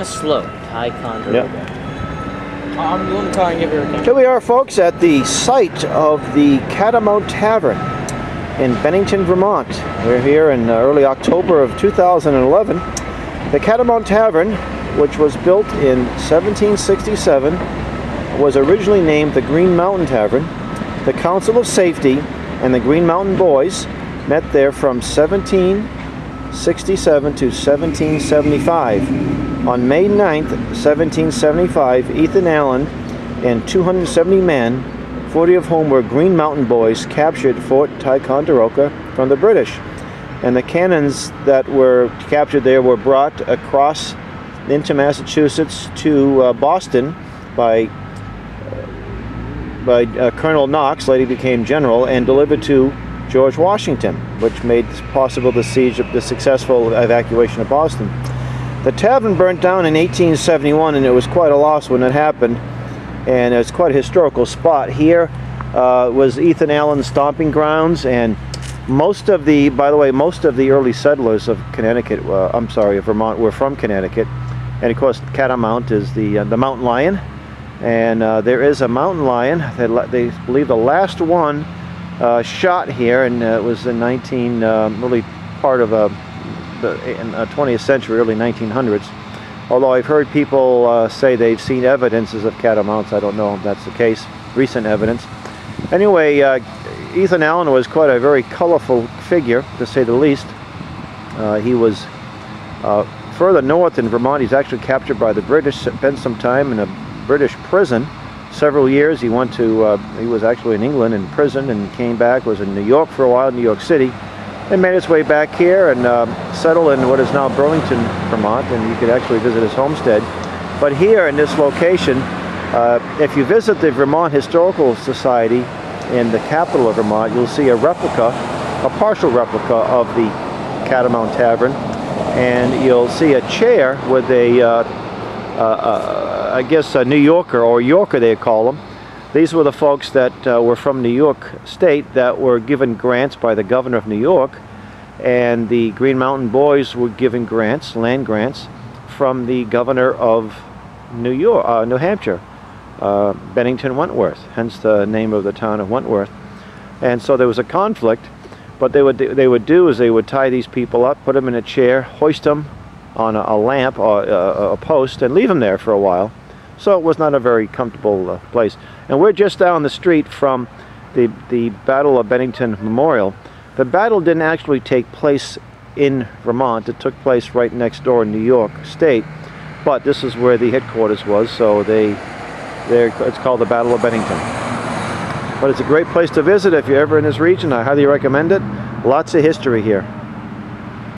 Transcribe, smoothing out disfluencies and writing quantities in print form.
Slow, Ticonderoga. Yep. I'm the one calling you every. Here we are, folks, at the site of the Catamount Tavern in Bennington, Vermont. We're here in early October of 2011. The Catamount Tavern, which was built in 1767, was originally named the Green Mountain Tavern. The Council of Safety and the Green Mountain Boys met there from 1767 to 1775. On May 9th, 1775, Ethan Allen and 270 men, 40 of whom were Green Mountain Boys, captured Fort Ticonderoga from the British. And the cannons that were captured there were brought across into Massachusetts to Boston by Colonel Knox, later became general, and delivered to George Washington, which made possible the successful evacuation of Boston. The tavern burnt down in 1871, and it was quite a loss when it happened, and it's quite a historical spot. Here was Ethan Allen's stomping grounds, and most of the early settlers of Connecticut, of Vermont, were from Connecticut. And of course, Catamount is the mountain lion, and there is a mountain lion that they believe the last one shot here, and it was in really part of the 20th century, early 1900s. Although I've heard people say they've seen evidences of catamounts. I don't know if that's the case, recent evidence. Anyway, Ethan Allen was quite a very colorful figure, to say the least. He was further north in Vermont. He's actually captured by the British, spent some time in a British prison, several years. He went to, he was actually in England in prison and came back, was in New York for a while, New York City, and made his way back here and settled in what is now Burlington, Vermont, and you could actually visit his homestead. But here in this location, if you visit the Vermont Historical Society in the capital of Vermont, you'll see a replica, a partial replica of the Catamount Tavern, and you'll see a chair with I guess a New Yorker, or Yorker they call them. These were the folks that were from New York State that were given grants by the governor of New York, and the Green Mountain Boys were given grants, land grants, from the governor of New Hampshire, Bennington Wentworth, hence the name of the town of Wentworth. And so there was a conflict, but they would do is they would tie these people up, put them in a chair, hoist them on a lamp or a post, and leave them there for a while. So it was not a very comfortable place. And we're just down the street from the Battle of Bennington Memorial. The battle didn't actually take place in Vermont. It took place right next door in New York State. But this is where the headquarters was, so it's called the Battle of Bennington. But it's a great place to visit if you're ever in this region. I highly recommend it. Lots of history here.